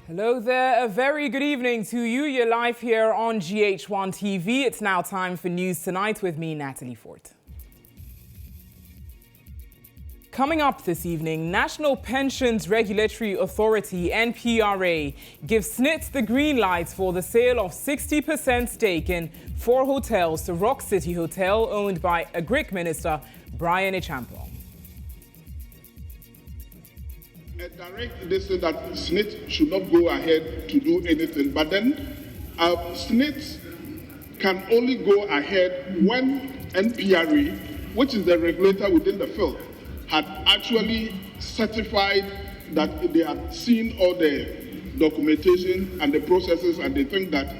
Hello there, a very good evening to you. You're live here on GHOne TV. It's now time for News Tonight with me, Natalie Fort. Coming up this evening, National Pensions Regulatory Authority, NPRA, gives SSNIT the green light for the sale of 60% stake in 4 hotels to Rock City Hotel, owned by a Greek minister, Bryan Acheampong. A direct decision that SSNIT should not go ahead to do anything, but then SSNIT can only go ahead when NPRA, which is the regulator within the field, had actually certified that they had seen all the documentation and the processes, and they think that.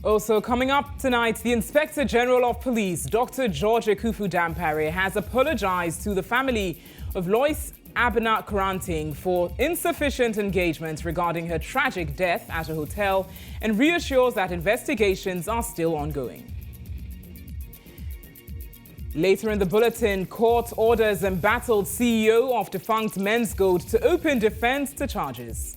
Also coming up tonight, the Inspector General of Police, Dr. George Ekufu-Dampare, has apologized to the family of Lois Abena Koranteng for insufficient engagement regarding her tragic death at a hotel and reassures that investigations are still ongoing. Later in the bulletin, court orders embattled CEO of defunct Menzgold to open defense to charges.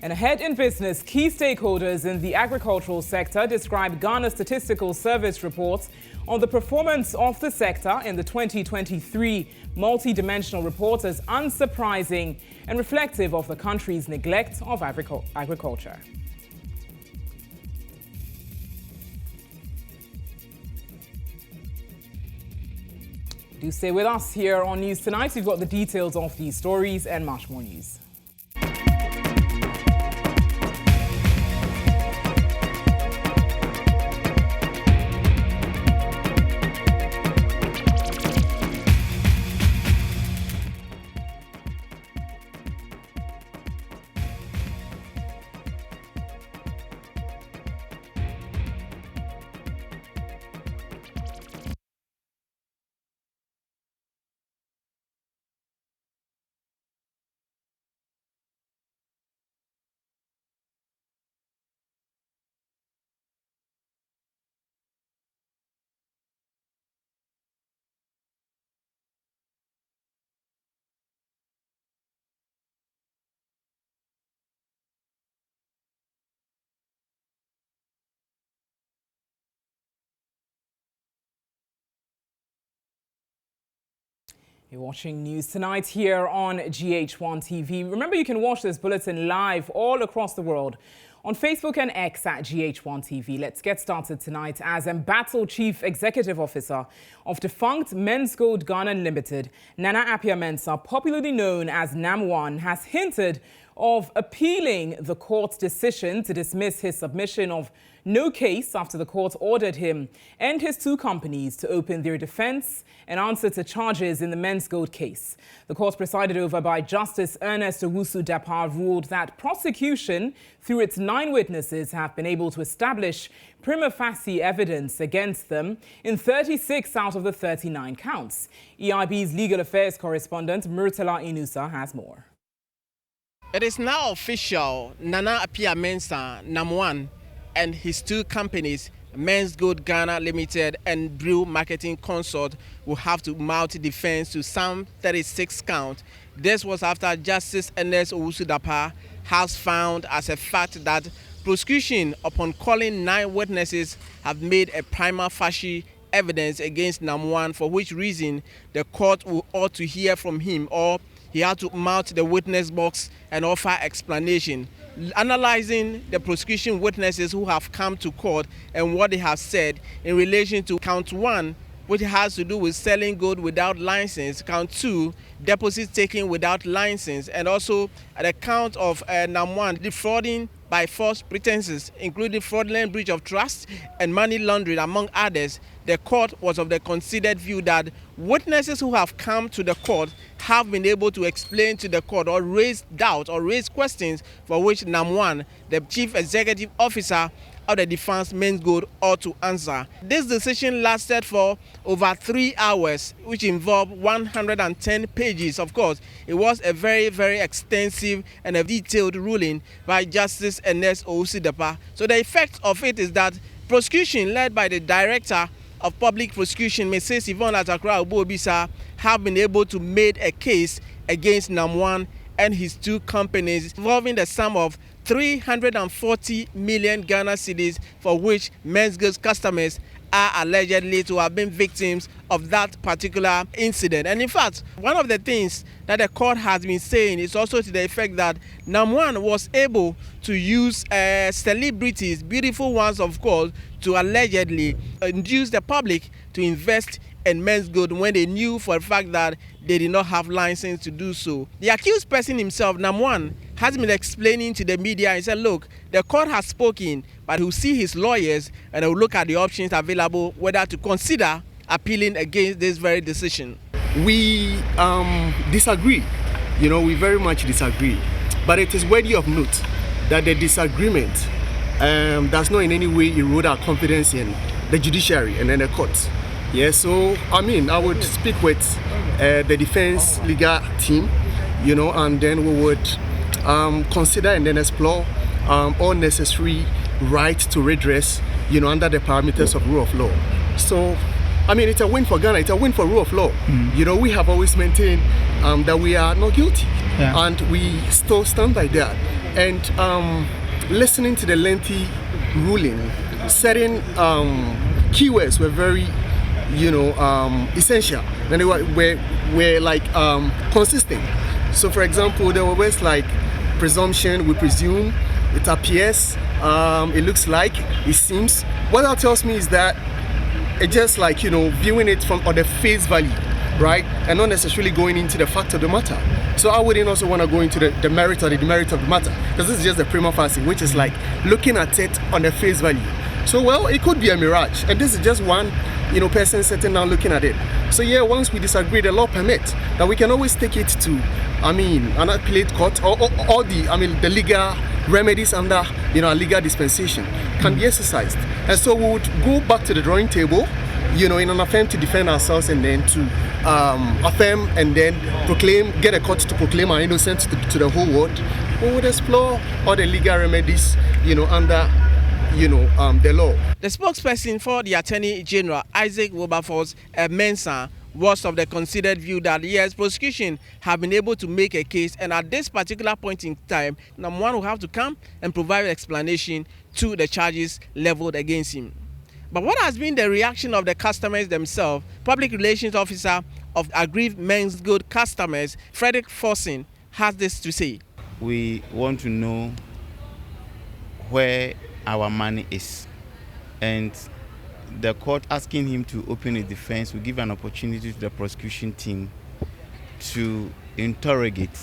And ahead in business, key stakeholders in the agricultural sector describe Ghana's Statistical Service reports on the performance of the sector in the 2023 multi-dimensional report as unsurprising and reflective of the country's neglect of agriculture. Do stay with us here on News Tonight. We've got the details of these stories and much more news. You're watching News Tonight here on GHOne TV. Remember, you can watch this bulletin live all across the world on Facebook and X at GHOne TV. Let's get started tonight as Battle Chief Executive Officer of defunct Menzgold Ghana Limited, Nana Acheampong, popularly known as NAM1, has hinted of appealing the court's decision to dismiss his submission of no case after the court ordered him and his 2 companies to open their defense and answer to charges in the Menzgold case. The court, presided over by Justice Ernest Owusu-Dapaah, ruled that prosecution, through its 9 witnesses, have been able to establish prima facie evidence against them in 36 out of the 39 counts. EIB's legal affairs correspondent Murtala Inusa has more. It is now official. Nana Acheampong, NAM1, and his 2 companies, Menzgold Ghana Limited and Brew Marketing Consort, will have to mount defense to some 36 counts. This was after Justice Ernest Owusu-Dapaah has found as a fact that prosecution, upon calling 9 witnesses, have made a prima facie evidence against NAM1, for which reason the court ought to hear from him, or he had to mount the witness box and offer explanation. Analyzing the prosecution witnesses who have come to court and what they have said in relation to count 1, which has to do with selling gold without license, count 2, deposits taken without license, and also the count of NAM1 defrauding by false pretenses, including fraudulent breach of trust and money laundering, among others. The court was of the considered view that witnesses who have come to the court have been able to explain to the court or raise doubts or raise questions for which NAM1, the chief executive officer of the defunct Menzgold, ought to answer. This decision lasted for over 3 hours, which involved 110 pages. Of course, it was a very, very extensive and a detailed ruling by Justice Ernest Owusu-Dapaah. So the effect of it is that prosecution led by the director of Public Prosecution, Mrs. Yvonne Atakra-Obobisa, have been able to make a case against NAM1 and his two companies involving the sum of 340 million Ghana cedis, for which Menzgold's customers are allegedly to have been victims of that particular incident. And in fact, one of the things that the court has been saying is also to the effect that NAM1 was able to use celebrities, beautiful ones of course, to allegedly induce the public to invest in Menzgold when they knew for a fact that they did not have license to do so. The accused person himself, NAM1, has been explaining to the media and said, look, the court has spoken, but he'll see his lawyers and he'll look at the options available, whether to consider appealing against this very decision. We disagree. We very much disagree. But it is worthy of note that the disagreement does not in any way erode our confidence in the judiciary and in the courts. Yeah, so I would speak with the defense legal team, and then we would consider and then explore all necessary rights to redress, under the parameters of rule of law. So, it's a win for Ghana, it's a win for rule of law. We have always maintained that we are not guilty, and we still stand by that. And listening to the lengthy ruling, certain keywords were very essential, and they were like consistent. So for example, there were words like presumption, we presume, it appears, it looks like, it seems. What that tells me is that it's just like viewing it from on the face value, right, and not necessarily going into the fact of the matter. So I wouldn't also want to go into the merit or the demerit of the matter, because this is just the prima facie, which is like looking at it on the face value. So well, it could be a mirage, and this is just one person sitting down looking at it. So yeah, once we disagree, the law permits that we can always take it to an appellate court, or the legal remedies under a legal dispensation can be exercised. And so we would go back to the drawing table, in an attempt to defend ourselves, and then to affirm and then get a court to proclaim our innocence to the whole world. We would explore all the legal remedies, under the law. The spokesperson for the Attorney General, Isaac Wilberforce Mensah, was of the considered view that yes, prosecution have been able to make a case, and at this particular point in time, NAM1 will have to come and provide explanation to the charges leveled against him. But what has been the reaction of the customers themselves? Public Relations Officer of aggrieved Menzgold customers, Frederick Forsen, has this to say. We want to know where our money is, and the court asking him to open a defense will give an opportunity to the prosecution team to interrogate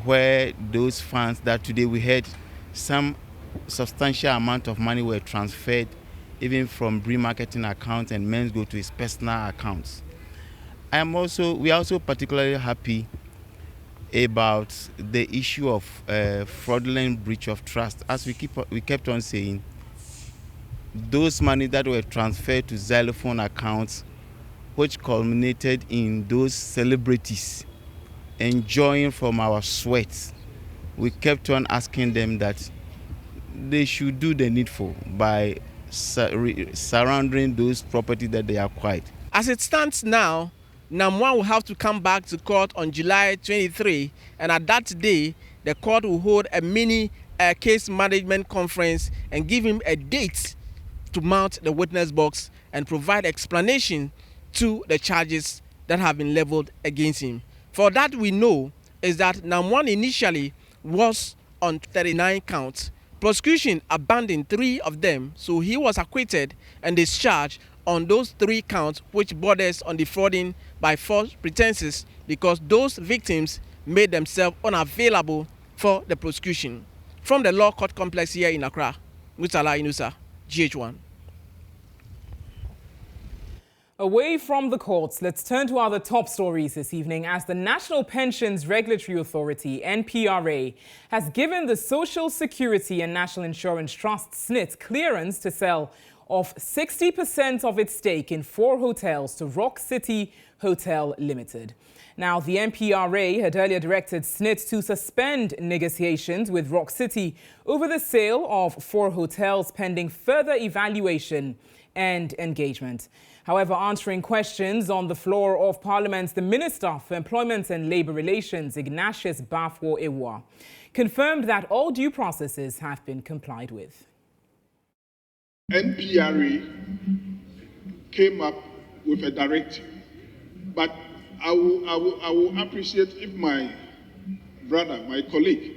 where those funds that today we heard some substantial amount of money were transferred even from marketing accounts and Menzgold to his personal accounts. We are also particularly happy about the issue of fraudulent breach of trust. As we kept on saying, those money that were transferred to xylophone accounts, which culminated in those celebrities enjoying from our sweat, we kept on asking them that they should do the needful by surrendering those property that they acquired. As it stands now, NAM1 will have to come back to court on July 23, and at that day, the court will hold a mini case management conference and give him a date to mount the witness box and provide explanation to the charges that have been leveled against him. For that we know is that NAM1 initially was on 39 counts. Prosecution abandoned 3 of them, so he was acquitted and discharged on those 3 counts, which borders on defrauding by false pretenses, because those victims made themselves unavailable for the prosecution. From the law court complex here in Accra, Mutala Inusa, GHOne. Away from the courts, let's turn to other top stories this evening, as the National Pensions Regulatory Authority, NPRA, has given the Social Security and National Insurance Trust, SSNIT, clearance to sell off 60% of its stake in 4 hotels to Rock City Hotel Limited. Now, the NPRA had earlier directed SSNIT to suspend negotiations with Rock City over the sale of 4 hotels pending further evaluation and engagement. However, answering questions on the floor of Parliament, the Minister for Employment and Labour Relations, Ignatius Bafo-Ewuah, confirmed that all due processes have been complied with. NPRA came up with a directive, but I will appreciate if my brother, my colleague,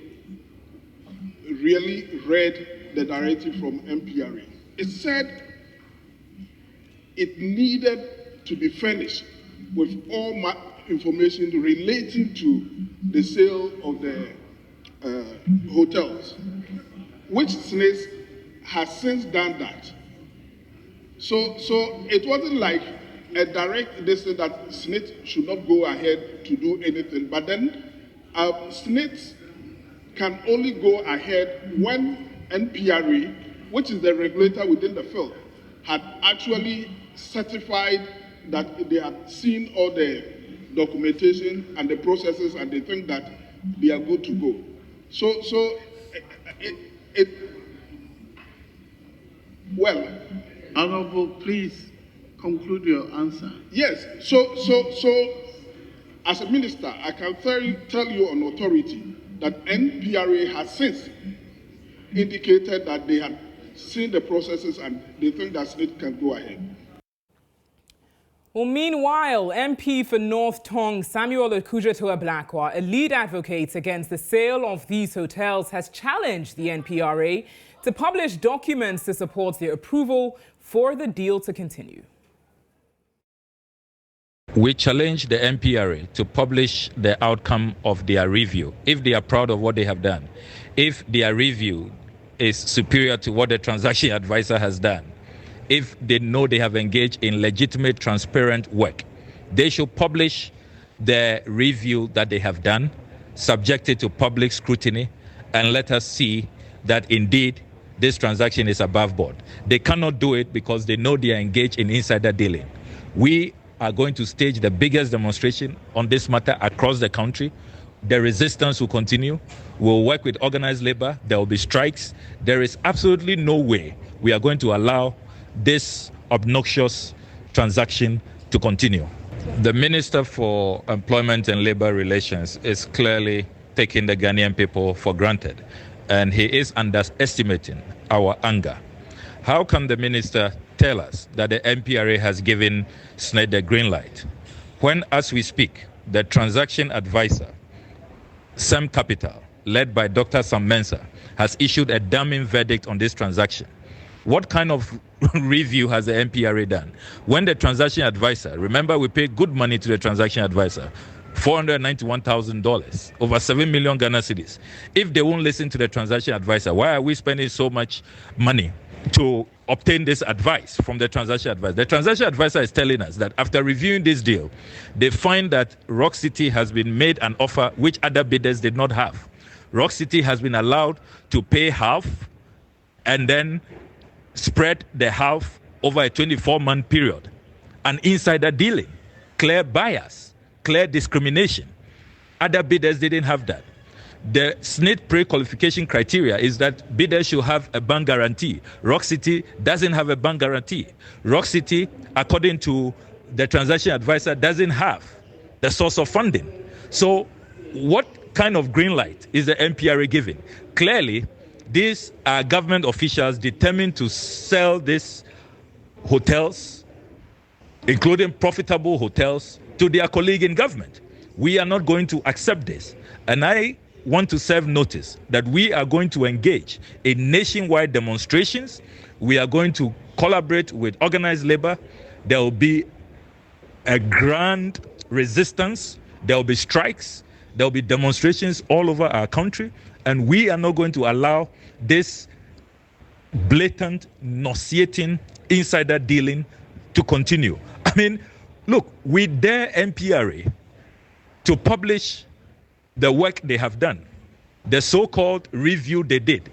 really read the directive from NPRA. It said it needed to be furnished with all information relating to the sale of the hotels, which SSNIT has since done that. So it wasn't like a direct decision that SSNIT should not go ahead to do anything, but then SSNIT can only go ahead when NPRA, which is the regulator within the field, had actually certified that they had seen all the documentation and the processes and they think that they are good to go. Well, Honorable, please conclude your answer. Yes. So, as a minister, I can tell you on authority that NPRA has since indicated that they had seen the processes and they think that SSNIT can go ahead. Well, meanwhile, MP for North Tong, Samuel Okujeto-Ablakwa, a lead advocate against the sale of these hotels, has challenged the NPRA to publish documents to support their approval for the deal to continue. We challenge the NPRA to publish the outcome of their review, if they are proud of what they have done, if their review is superior to what the transaction advisor has done, if they know they have engaged in legitimate, transparent work. They should publish the review that they have done, subject it to public scrutiny, and let us see that indeed this transaction is above board. They cannot do it because they know they are engaged in insider dealing. We are going to stage the biggest demonstration on this matter across the country. The resistance will continue. We'll work with organized labor. There will be strikes. There is absolutely no way we are going to allow this obnoxious transaction to continue. The Minister for Employment and Labour Relations is clearly taking the Ghanaian people for granted, and he is underestimating our anger. How can the minister tell us that the NPRA has given SSNIT the green light when, as we speak, the transaction advisor, Sam Capital, led by Dr. Sam Mensah, has issued a damning verdict on this transaction? What kind of review has the NPRA done? When the transaction advisor, remember we paid good money to the transaction advisor, $491,000, over 7 million Ghana cedis. If they won't listen to the transaction advisor, why are we spending so much money to obtain this advice from the transaction advisor? The transaction advisor is telling us that after reviewing this deal, they find that Rock City has been made an offer which other bidders did not have. Rock City has been allowed to pay half and then spread the half over a 24-month period. An insider dealing, clear bias, clear discrimination. Other bidders didn't have that. The SSNIT pre-qualification criteria is that bidders should have a bank guarantee. Rock City doesn't have a bank guarantee. Rock City, according to the transaction advisor, doesn't have the source of funding. So what kind of green light is the NPRA giving? Clearly, these are government officials determined to sell these hotels, including profitable hotels, to their colleague in government. We are not going to accept this. And I want to serve notice that we are going to engage in nationwide demonstrations. We are going to collaborate with organized labor. There will be a grand resistance. There will be strikes. There will be demonstrations all over our country. And we are not going to allow this blatant, nauseating insider dealing to continue. I mean, look, we dare NPRA to publish the work they have done, the so-called review they did.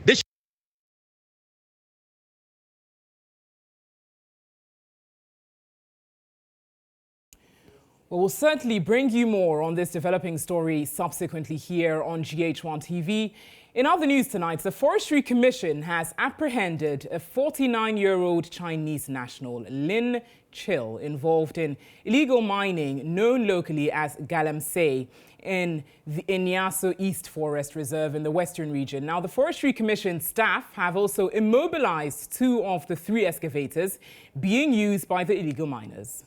Well, we'll certainly bring you more on this developing story subsequently here on GHOne TV. In other news tonight, the Forestry Commission has apprehended a 49-year-old Chinese national, Lin Chil, involved in illegal mining known locally as galamsey in the Inyaso East Forest Reserve in the Western region. Now, the Forestry Commission staff have also immobilized 2 of the 3 excavators being used by the illegal miners.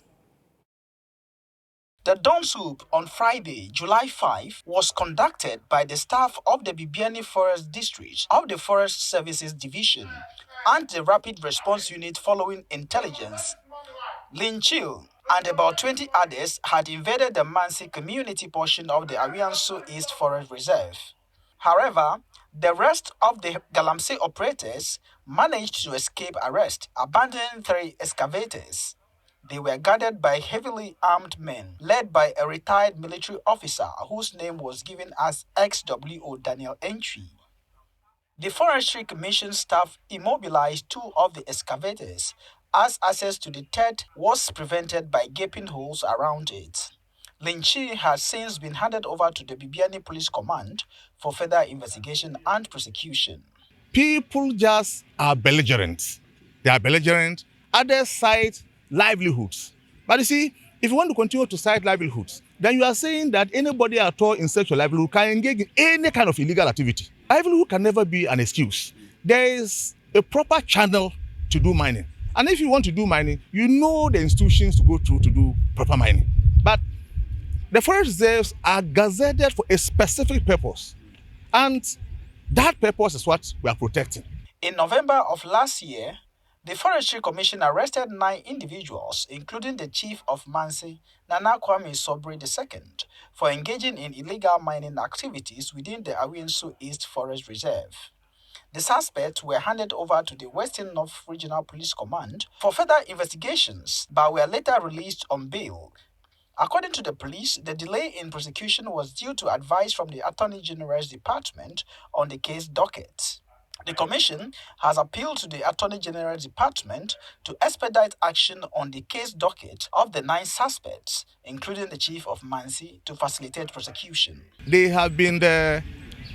The dawn swoop on Friday, July 5, was conducted by the staff of the Bibiani Forest District of the Forest Services Division and the Rapid Response Unit following intelligence. Lin Chil and about 20 others had invaded the Mansi community portion of the Arianso East Forest Reserve. However, the rest of the galamsey operators managed to escape arrest, abandoning 3 excavators. They were guarded by heavily armed men, led by a retired military officer whose name was given as XWO Daniel Entry. The Forestry Commission staff immobilized 2 of the excavators as access to the 3rd was prevented by gaping holes around it. Lin Chi has since been handed over to the Bibiani Police Command for further investigation and prosecution. People just are belligerent. They are belligerent. Others cite livelihoods. But you see, if you want to continue to cite livelihoods, then you are saying that anybody at all in search of livelihood can engage in any kind of illegal activity. Livelihood can never be an excuse. There is a proper channel to do mining. And if you want to do mining, you know the institutions to go through to do proper mining. But the forest reserves are gazetted for a specific purpose. And that purpose is what we are protecting. In November of last year, the Forestry Commission arrested 9 individuals, including the chief of Mansi, Nana Kwame Sobri II, for engaging in illegal mining activities within the Arianso East Forest Reserve. The suspects were handed over to the Western North Regional Police Command for further investigations, but were later released on bail. According to the police, the delay in prosecution was due to advice from the Attorney General's Department on the case docket. The Commission has appealed to the Attorney General's Department to expedite action on the case docket of the 9 suspects, including the Chief of Mansi, to facilitate prosecution. They have been the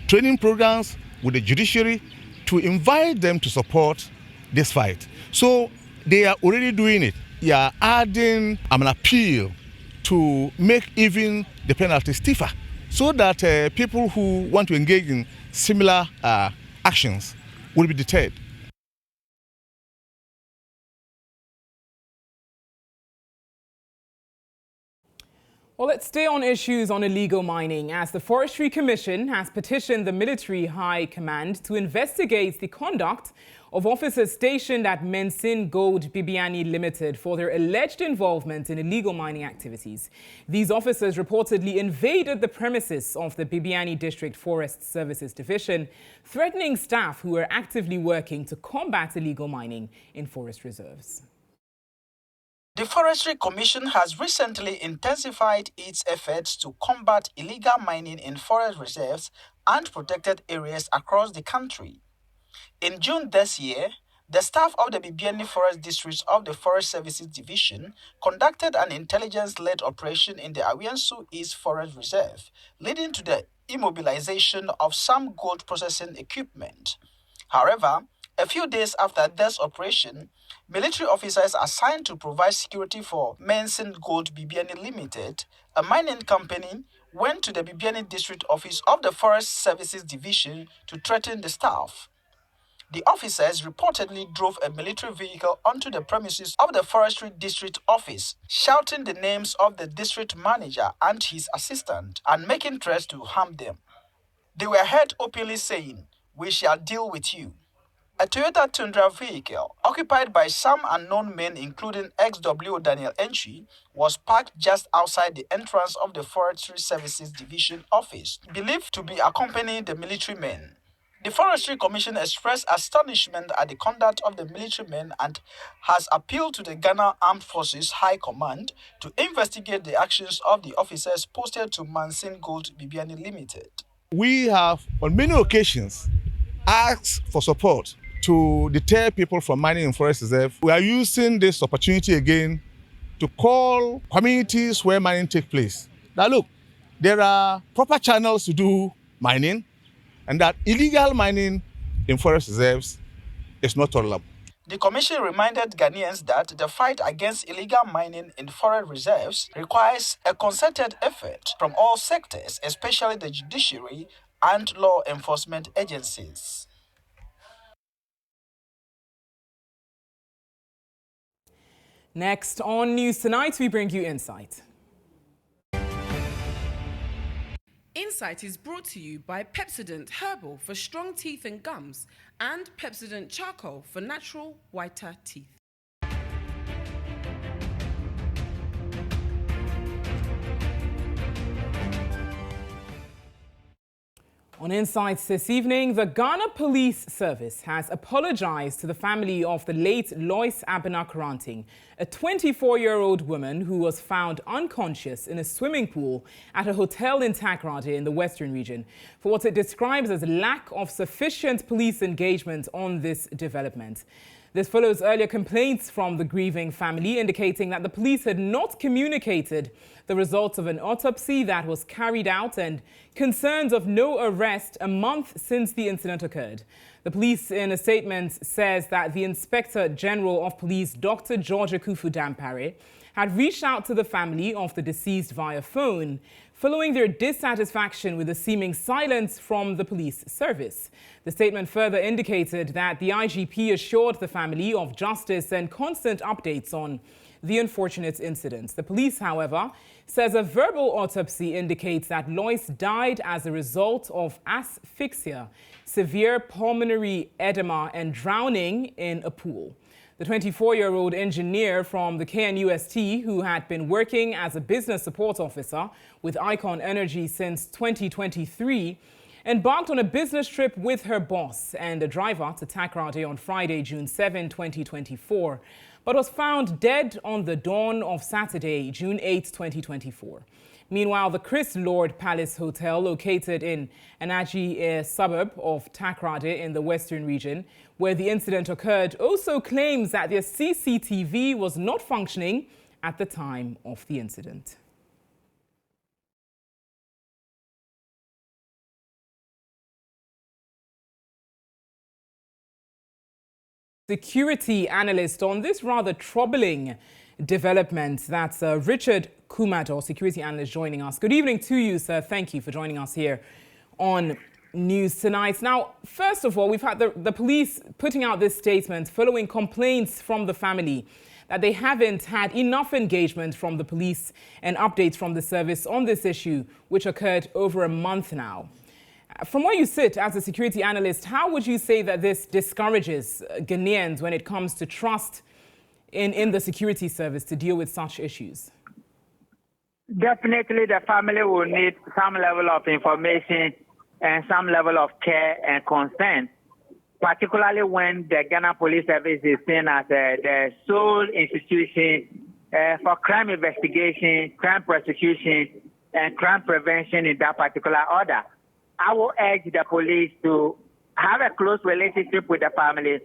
training programs with the judiciary to invite them to support this fight. So they are already doing it. They are adding an appeal to make even the penalty stiffer so that people who want to engage in similar actions will be deterred. Well, let's stay on issues on illegal mining, as the Forestry Commission has petitioned the Military High Command to investigate the conduct of officers stationed at Menzgold Bibiani Limited for their alleged involvement in illegal mining activities. These officers reportedly invaded the premises of the Bibiani District Forest Services Division, threatening staff who were actively working to combat illegal mining in forest reserves. The Forestry Commission has recently intensified its efforts to combat illegal mining in forest reserves and protected areas across the country. In June this year, the staff of the Bibiani Forest District of the Forest Services Division conducted an intelligence-led operation in the Arianso East Forest Reserve, leading to the immobilization of some gold processing equipment. However, a few days after this operation, military officers assigned to provide security for Menzgold Bibiani Limited, a mining company, went to the Bibiani District Office of the Forest Services Division to threaten the staff. The officers reportedly drove a military vehicle onto the premises of the Forestry District Office, shouting the names of the district manager and his assistant and making threats to harm them. They were heard openly saying, "We shall deal with you." A Toyota Tundra vehicle, occupied by some unknown men including XW Daniel Entry, was parked just outside the entrance of the Forestry Services Division office, believed to be accompanying the military men. The Forestry Commission expressed astonishment at the conduct of the military men and has appealed to the Ghana Armed Forces High Command to investigate the actions of the officers posted to Menzgold Bibiani Limited. We have, on many occasions, asked for support to deter people from mining in forest reserve. We are using this opportunity again to call communities where mining takes place. Now look, there are proper channels to do mining, and that illegal mining in forest reserves is not tolerable. The commission reminded Ghanaians that the fight against illegal mining in forest reserves requires a concerted effort from all sectors, especially the judiciary and law enforcement agencies. Next on News Tonight, we bring you Insight. Insight is brought to you by Pepsodent Herbal for strong teeth and gums and Pepsodent Charcoal for natural whiter teeth. On Insights this evening, the Ghana Police Service has apologized to the family of the late Lois Abena Koranteng, a 24-year-old woman who was found unconscious in a swimming pool at a hotel in Takoradi in the Western region, for what it describes as lack of sufficient police engagement on this development. This follows earlier complaints from the grieving family indicating that the police had not communicated the results of an autopsy that was carried out and concerns of no arrest a month since the incident occurred. The police in a statement says that the Inspector General of Police, Dr. George Akufu-Dampare, had reached out to the family of the deceased via phone, following their dissatisfaction with the seeming silence from the police service. The statement further indicated that the IGP assured the family of justice and constant updates on the unfortunate incident. The police, however, says a verbal autopsy indicates that Lois died as a result of asphyxia, severe pulmonary edema, and drowning in a pool. The 24-year-old engineer from the KNUST, who had been working as a business support officer with Icon Energy since 2023, embarked on a business trip with her boss and a driver to Takoradi on Friday, June 7, 2024, but was found dead on the dawn of Saturday, June 8, 2024. Meanwhile, the Chris Lord Palace Hotel, located in Anaji, a suburb of Takoradi in the Western region, where the incident occurred, also claims that their CCTV was not functioning at the time of the incident. Security analyst on this rather troubling development. That's Richard Kumado, security analyst, joining us. Good evening to you, sir. Thank you for joining us here on News Tonight. Now, first of all, we've had the police putting out this statement following complaints from the family that they haven't had enough engagement from the police and updates from the service on this issue, which occurred over a month now. From where you sit as a security analyst, how would you say that this discourages Ghanaians when it comes to trust in the security service to deal with such issues? Definitely, the family will need some level of information and some level of care and concern, particularly when the Ghana Police Service is seen as the sole institution for crime investigation, crime prosecution, and crime prevention in that particular order. I will urge the police to have a close relationship with the family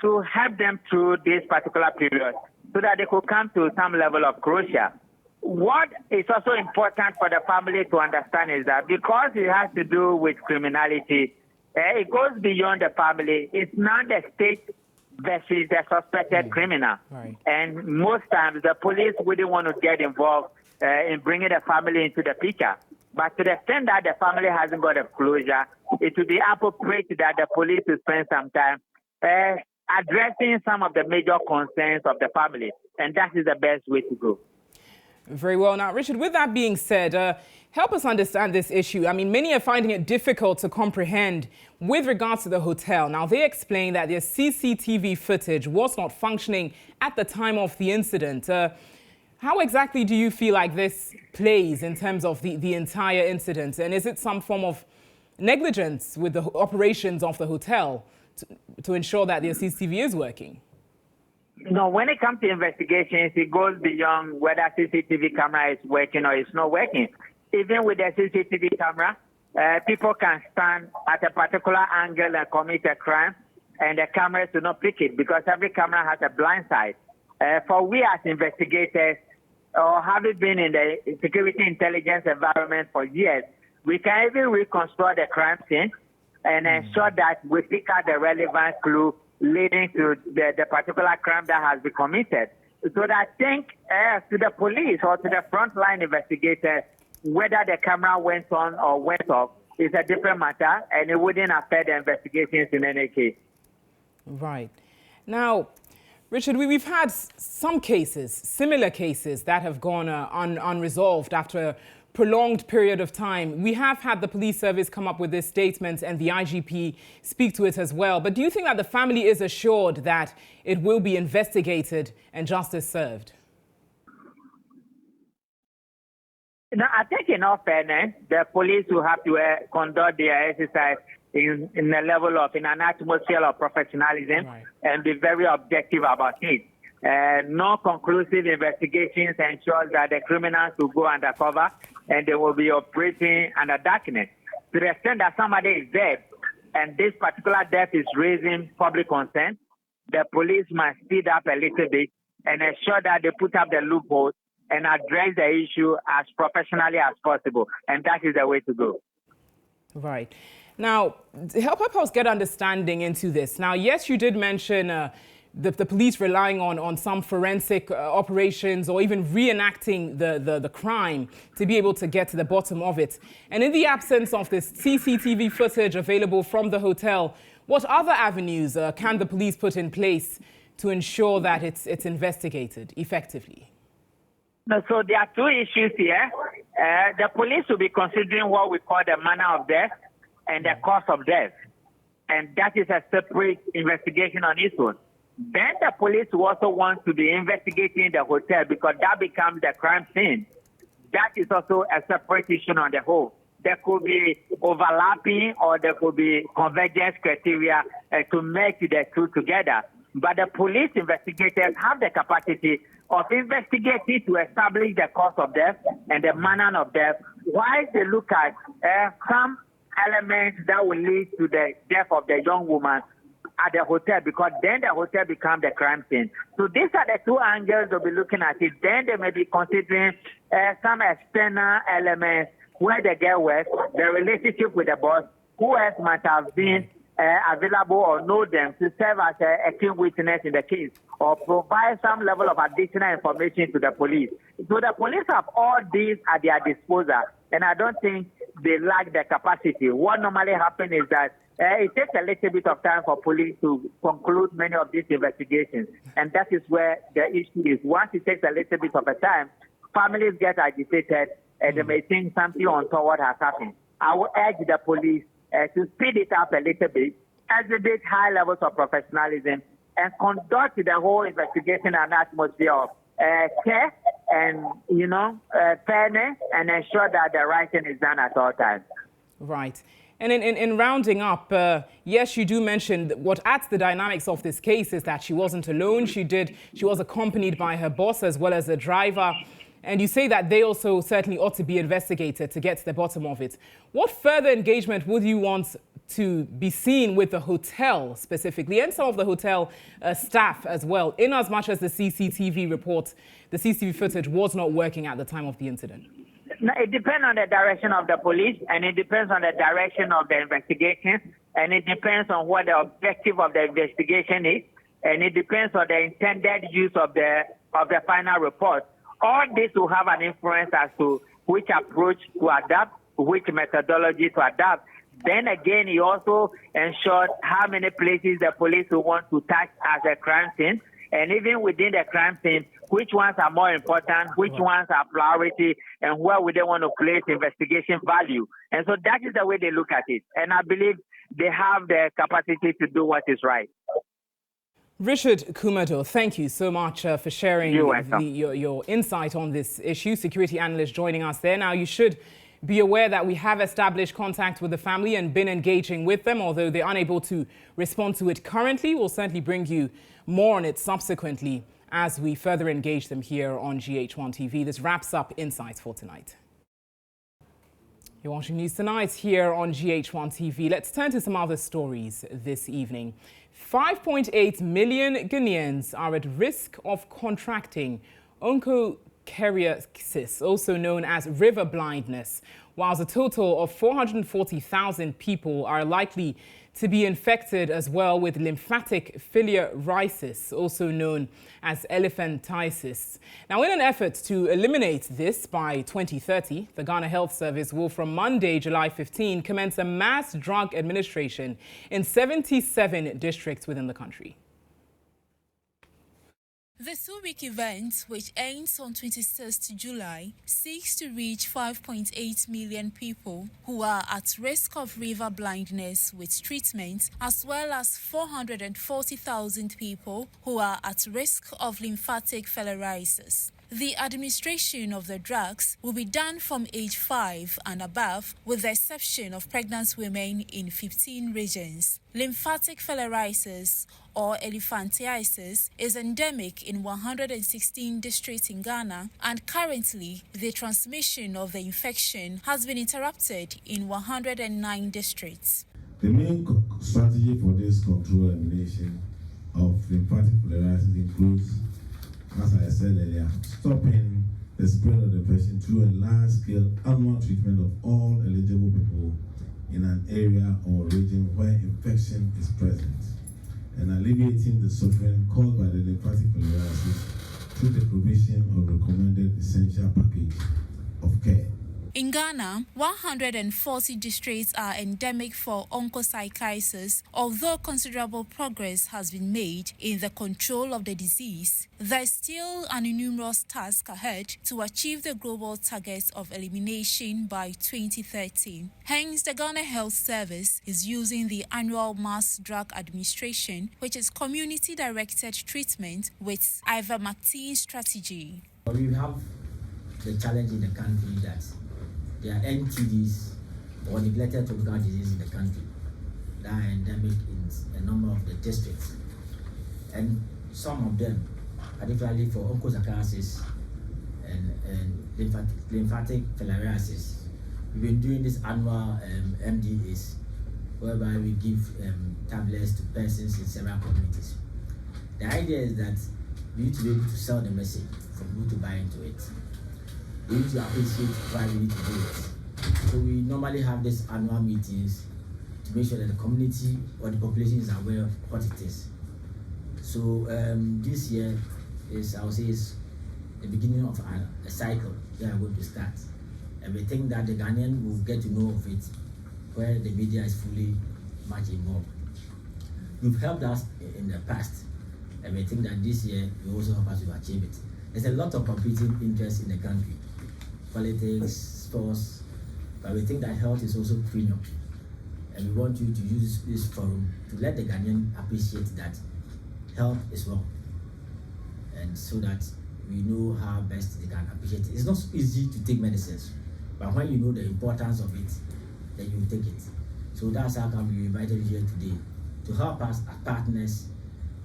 to help them through this particular period so that they could come to some level of closure. What is also important for the family to understand is that because it has to do with criminality, it goes beyond the family. It's not the state versus the suspected criminal. Right. And most times the police wouldn't want to get involved in bringing the family into the picture. But to the extent that the family hasn't got a closure, it would be appropriate that the police will spend some time addressing some of the major concerns of the family. And that is the best way to go. Very well. Now, Richard, with that being said, help us understand this issue. I mean, many are finding it difficult to comprehend with regards to the hotel. Now, they explain that their CCTV footage was not functioning at the time of the incident. How exactly do you feel like this plays in terms of the entire incident? And is it some form of negligence with the operations of the hotel to ensure that their CCTV is working? No, when it comes to investigations, it goes beyond whether CCTV camera is working or it's not working. Even with the CCTV camera, people can stand at a particular angle and commit a crime, and the cameras do not pick it because every camera has a blind side. For we as investigators, or having been in the security intelligence environment for years, we can even reconstruct the crime scene and ensure that we pick out the relevant clue leading to the particular crime that has been committed. So that I think to the police or to the frontline investigators, whether the camera went on or went off is a different matter, and it wouldn't affect the investigations in any case. Right. Now, Richard, we've had some cases, similar cases, that have gone unresolved after a prolonged period of time. We have had the police service come up with this statement and the IGP speak to it as well. But do you think that the family is assured that it will be investigated and justice served? No, I think in all fairness, the police will have to conduct their exercise in an atmosphere of professionalism, right, and be very objective about it. No conclusive investigations ensure that the criminals will go undercover and they will be operating under darkness. To the extent that somebody is dead and this particular death is raising public concern, the police must speed up a little bit and ensure that they put up the loopholes and address the issue as professionally as possible. And that is the way to go. Right. Now, help us get understanding into this. Now, yes, you did mention the police relying on some forensic operations or even reenacting the crime to be able to get to the bottom of it. And in the absence of this CCTV footage available from the hotel, what other avenues can the police put in place to ensure that it's investigated effectively? No, so there are two issues here. The police will be considering what we call the manner of death and the cause of death. And that is a separate investigation on its own. Then the police will also want to be investigating the hotel because that becomes the crime scene. That is also a separate issue on the whole. There could be overlapping or there could be convergence criteria to make the two together. But the police investigators have the capacity of investigating to establish the cause of death and the manner of death, while they look at some elements that will lead to the death of the young woman at the hotel, because then the hotel becomes the crime scene. So these are the two angles they'll be looking at it. Then they may be considering some external elements where the girl was, the relationship with the boss, who else might have been available or know them to serve as a key witness in the case or provide some level of additional information to the police. So the police have all these at their disposal, and I don't think they lack the capacity. What normally happens is that it takes a little bit of time for police to conclude many of these investigations, and that is where the issue is. Once it takes a little bit of a time, families get agitated and they may think something untoward has happened. I will urge the police to speed it up a little bit, exhibit high levels of professionalism, and conduct the whole investigation in an atmosphere of care and, fairness, and ensure that the right thing is done at all times. Right. And in rounding up, yes, you do mention that what adds the dynamics of this case is that she wasn't alone. She was accompanied by her boss as well as a driver. And you say that they also certainly ought to be investigated to get to the bottom of it. What further engagement would you want to be seen with the hotel specifically and some of the hotel staff as well, in as much as the CCTV report, the CCTV footage was not working at the time of the incident? No, it depends on the direction of the police, and it depends on the direction of the investigation, and it depends on what the objective of the investigation is, and it depends on the intended use of the final report. All this will have an influence as to which approach to adapt, which methodology to adapt. Then again, he also ensured how many places the police will want to touch as a crime scene. And even within the crime scene, which ones are more important, which ones are priority, and where would they want to place investigation value. And so that is the way they look at it. And I believe they have the capacity to do what is right. Richard Kumado, thank you so much for sharing your insight on this issue. Security analyst joining us there. Now, you should be aware that we have established contact with the family and been engaging with them, although they're unable to respond to it currently. We'll certainly bring you more on it subsequently as we further engage them here on GHOne TV. This wraps up Insights for tonight. You're watching News Tonight here on GHOne TV. Let's turn to some other stories this evening. 5.8 million Ghanaians are at risk of contracting onchocerciasis, also known as river blindness, whilst a total of 440,000 people are likely to be infected as well with lymphatic filariasis, also known as elephantiasis. Now, in an effort to eliminate this by 2030, the Ghana Health Service will from Monday, July 15, commence a mass drug administration in 77 districts within the country. The two-week event, which ends on 26th July, seeks to reach 5.8 million people who are at risk of river blindness with treatment, as well as 440,000 people who are at risk of lymphatic filariasis. The administration of the drugs will be done from age 5 and above, with the exception of pregnant women in 15 regions. Lymphatic filariasis, or elephantiasis, is endemic in 116 districts in Ghana, and currently the transmission of the infection has been interrupted in 109 districts. The main strategy for this control and elimination of lymphatic filariasis includes, as I said earlier, stopping the spread of the infection through a large-scale annual treatment of all eligible people in an area or region where infection is present, and alleviating the suffering caused by the lymphatic filariasis through the provision of recommended essential package of care. In Ghana, 140 districts are endemic for onchocerciasis. Although considerable progress has been made in the control of the disease, there is still an enormous task ahead to achieve the global target of elimination by 2030. Hence, the Ghana Health Service is using the annual mass drug administration, which is community-directed treatment with ivermectin strategy. We have the challenge in the country that there are NTDs or neglected tropical diseases in the country that are endemic in a number of the districts. And some of them, particularly for onchocerciasis and lymphatic filariasis, we've been doing this annual MDAs, whereby we give tablets to persons in several communities. The idea is that we need to be able to sell the message for people to buy into it. We need to appreciate why we need to do it. So we normally have these annual meetings to make sure that the community or the population is aware of what it is. So this year is, I would say, is the beginning of a cycle that are going to start. And we think that the Ghanaian will get to know of it where the media is fully much involved. You've helped us in the past, and we think that this year you also help us to achieve it. There's a lot of competing interests in the country. Politics, sports, but we think that health is also premium. And we want you to use this forum to let the Ghanaian appreciate that health is well. And so that we know how best they can appreciate it. It's not easy to take medicines, but when you know the importance of it, then you take it. So that's how come we invited you here today, to help us as partners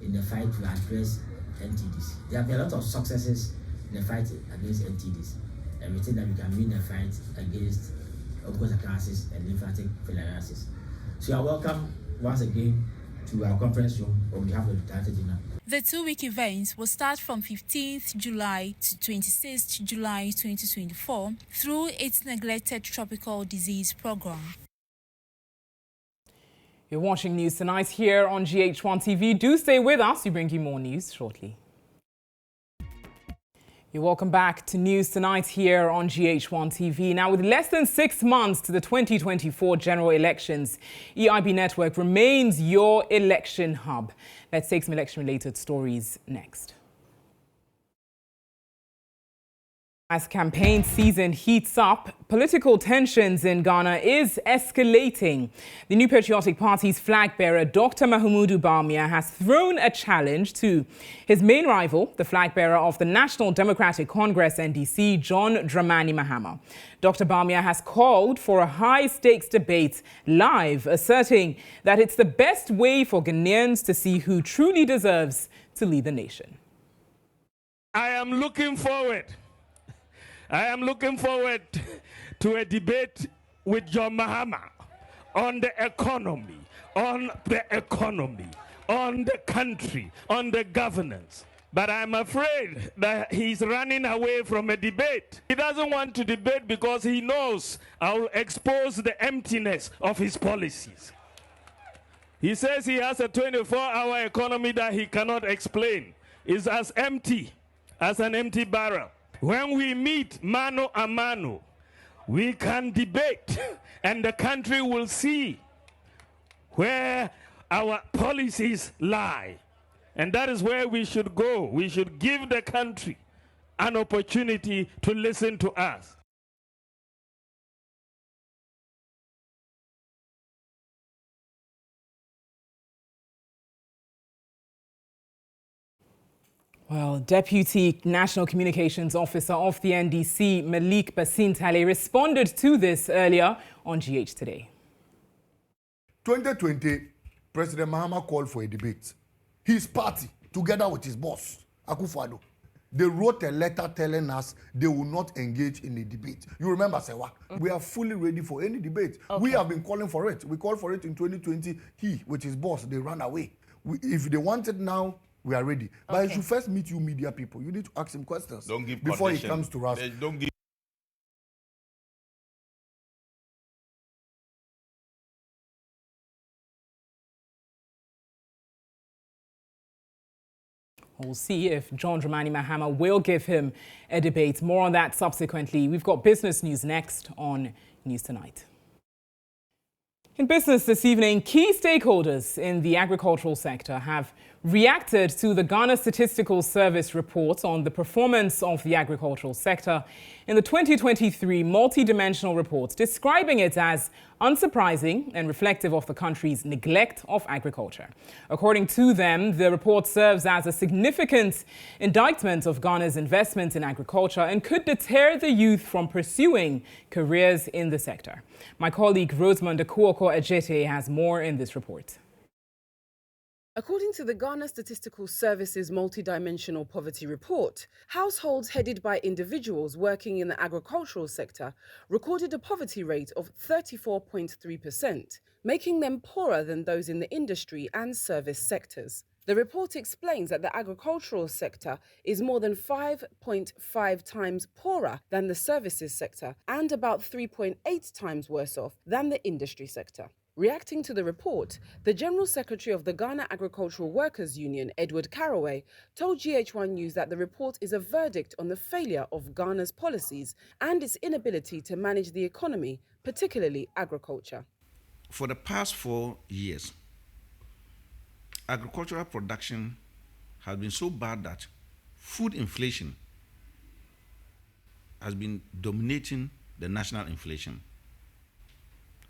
in the fight to address NTDs. There have been a lot of successes in the fight against NTDs. And we think that we can win the fight against onchocerciasis and lymphatic filariasis. So you are welcome once again to our conference room on behalf of the Director General. The two-week event will start from 15th July to 26th July 2024 through its neglected tropical disease program. You're watching News Tonight here on GHOne TV. Do stay with us. We bring you more news shortly. You're welcome back to News Tonight here on GHOne TV. Now, with less than 6 months to the 2024 general elections, EIB Network remains your election hub. Let's take some election-related stories next. As campaign season heats up, political tensions in Ghana is escalating. The New Patriotic Party's flag bearer, Dr. Mahamudu Bawumia, has thrown a challenge to his main rival, the flag bearer of the National Democratic Congress, NDC, John Dramani Mahama. Dr. Bawumia has called for a high-stakes debate live, asserting that it's the best way for Ghanaians to see who truly deserves to lead the nation. I am looking forward to a debate with John Mahama on the economy, on the country, on the governance. But I'm afraid that he's running away from a debate. He doesn't want to debate because he knows I'll expose the emptiness of his policies. He says he has a 24-hour economy that he cannot explain. It's as empty as an empty barrel. When we meet mano a mano, we can debate and the country will see where our policies lie. And that is where we should go. We should give the country an opportunity to listen to us. Well, Deputy National Communications Officer of the NDC, Malik Basintale, responded to this earlier on GH Today. 2020, President Mahama called for a debate. His party, together with his boss, Akufo-Addo, they wrote a letter telling us they will not engage in a debate. You remember, Sewa? We are fully ready for any debate. Okay. We have been calling for it. We called for it in 2020. He, with his boss, they ran away. If they want it now, we are ready. But I should first meet you media people. You need to ask him questions before he comes to us. Don't give. We'll see if John Dramani Mahama will give him a debate. More on that subsequently. We've got business news next on News Tonight. In business this evening, key stakeholders in the agricultural sector have reacted to the Ghana Statistical Service report on the performance of the agricultural sector in the 2023 multi-dimensional report, describing it as unsurprising and reflective of the country's neglect of agriculture. According to them, the report serves as a significant indictment of Ghana's investment in agriculture and could deter the youth from pursuing careers in the sector. My colleague Rosamond Akuoko-Ejete has more in this report. According to the Ghana Statistical Service's multidimensional poverty report, households headed by individuals working in the agricultural sector recorded a poverty rate of 34.3%, making them poorer than those in the industry and service sectors. The report explains that the agricultural sector is more than 5.5 times poorer than the services sector and about 3.8 times worse off than the industry sector. Reacting to the report, the General Secretary of the Ghana Agricultural Workers Union, Edward Caraway, told GHOne News that the report is a verdict on the failure of Ghana's policies and its inability to manage the economy, particularly agriculture. For the past 4 years, agricultural production has been so bad that food inflation has been dominating the national inflation.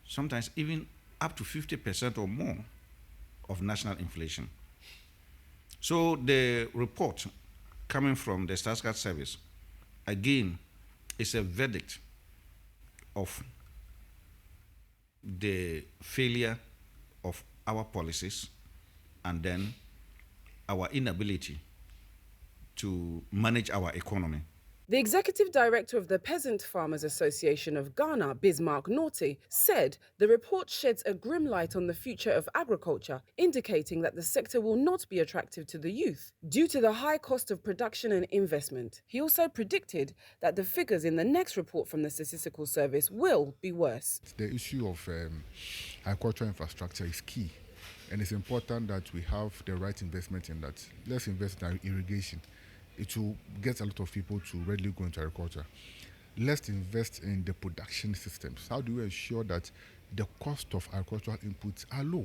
Sometimes even up to 50% or more of national inflation. So the report coming from the Statistical Service, again, is a verdict of the failure of our policies and then our inability to manage our economy. The executive director of the Peasant Farmers Association of Ghana, Bismarck Norte, said the report sheds a grim light on the future of agriculture, indicating that the sector will not be attractive to the youth due to the high cost of production and investment. He also predicted that the figures in the next report from the Statistical Service will be worse. The issue of agricultural infrastructure is key, and it's important that we have the right investment in that. Let's invest in irrigation. It will get a lot of people to readily go into agriculture. Let's invest in the production systems. How do we ensure that the cost of agricultural inputs are low?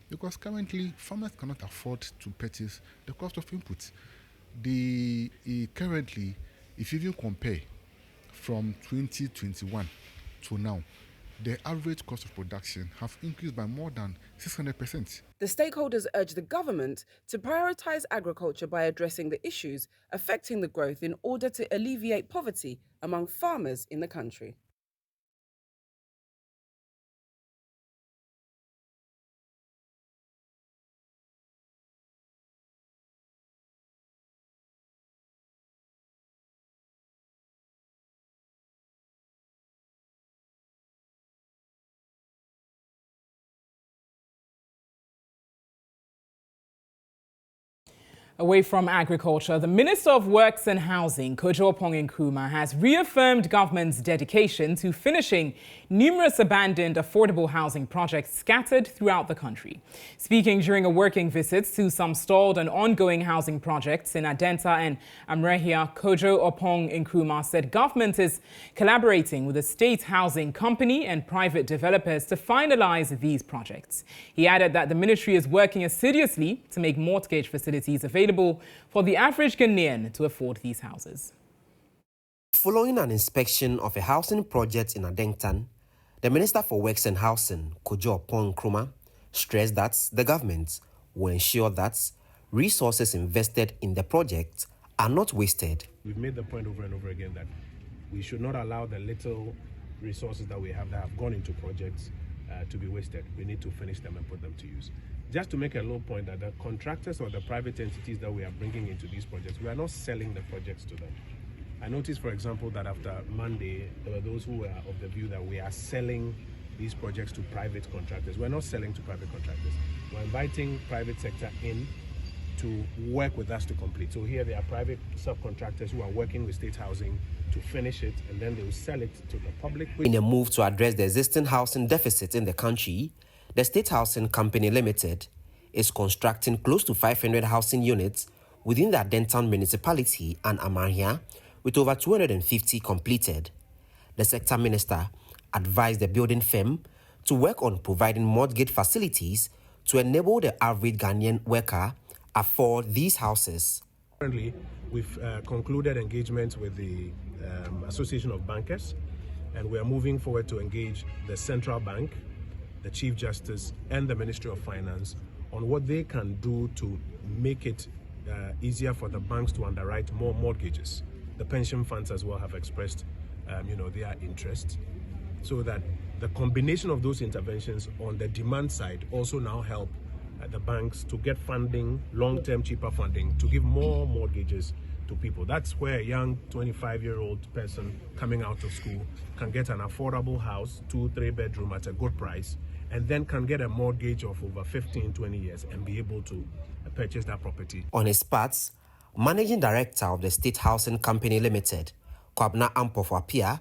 Because currently, farmers cannot afford to purchase the cost of inputs. Currently, if you even compare from 2021 to now, the average cost of production have increased by more than 600%. The stakeholders urge the government to prioritize agriculture by addressing the issues affecting the growth in order to alleviate poverty among farmers in the country. Away from agriculture, the Minister of Works and Housing, GHOne, has reaffirmed government's dedication to finishing numerous abandoned affordable housing projects scattered throughout the country. Speaking during a working visit to some stalled and ongoing housing projects in Adenta and Amrehia, GHOne said government is collaborating with the state housing company and private developers to finalize these projects. He added that the ministry is working assiduously to make mortgage facilities available for the average Ghanaian to afford these houses. Following an inspection of a housing project in Adenta, the Minister for Works and Housing, GHOne, stressed that the government will ensure that resources invested in the project are not wasted. We've made the point over and over again that we should not allow the little resources that we have that have gone into projects to be wasted. We need to finish them and put them to use. Just to make a low point that the contractors or the private entities that we are bringing into these projects, we are not selling the projects to them. I noticed, for example, that after Monday, there were those who were of the view that we are selling these projects to private contractors. We're not selling to private contractors. We're inviting private sector in to work with us to complete. So here there are private subcontractors who are working with state housing to finish it, and then they will sell it to the public. In a move to address the existing housing deficit in the country, the State Housing Company Limited is constructing close to 500 housing units within the Adenta municipality and Amrehia, with over 250 completed. The sector minister advised the building firm to work on providing mortgage facilities to enable the average Ghanaian worker afford these houses. Currently, we've concluded engagements with the Association of Bankers, and we are moving forward to engage the Central Bank, the Chief Justice, and the Ministry of Finance on what they can do to make it easier for the banks to underwrite more mortgages. The pension funds as well have expressed their interest, so that the combination of those interventions on the demand side also now help the banks to get funding, long-term cheaper funding, to give more mortgages to people. That's where a young 25-year-old person coming out of school can get an affordable house, 2-3 bedroom at a good price, and then can get a mortgage of over 15-20 years and be able to purchase that property. On his part, Managing Director of the State Housing Company Limited, Bryan Acheampong,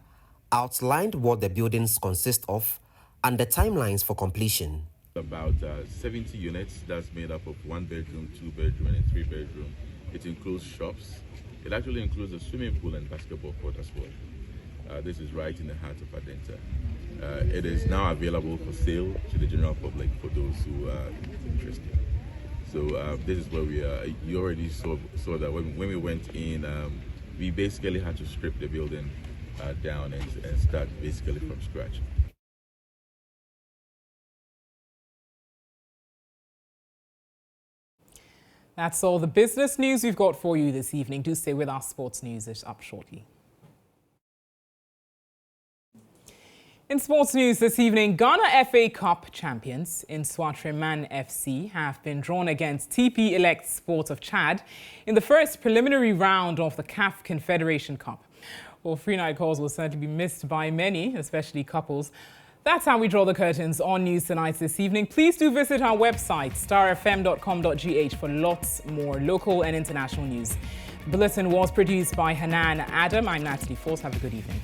outlined what the buildings consist of and the timelines for completion. About 70 units, that's made up of 1 bedroom, 2 bedroom, and 3 bedroom. It includes shops. It actually includes a swimming pool and basketball court as well. This is right in the heart of Adenta. It is now available for sale to the general public for those who are interested. So this is where we are. You already saw that when we went in, we basically had to strip the building down and start basically from scratch. That's all the business news we've got for you this evening. Do stay with us. Sports news is up shortly. In sports news this evening, Ghana FA Cup champions Insufficient FC have been drawn against TP Elect Sport of Chad in the first preliminary round of the CAF Confederation Cup. Well, free night calls will certainly be missed by many, especially couples. That's how we draw the curtains on News Tonight this evening. Please do visit our website, starfm.com.gh, for lots more local and international news. The bulletin was produced by Hanan Adam. I'm Natalie. Have a good evening.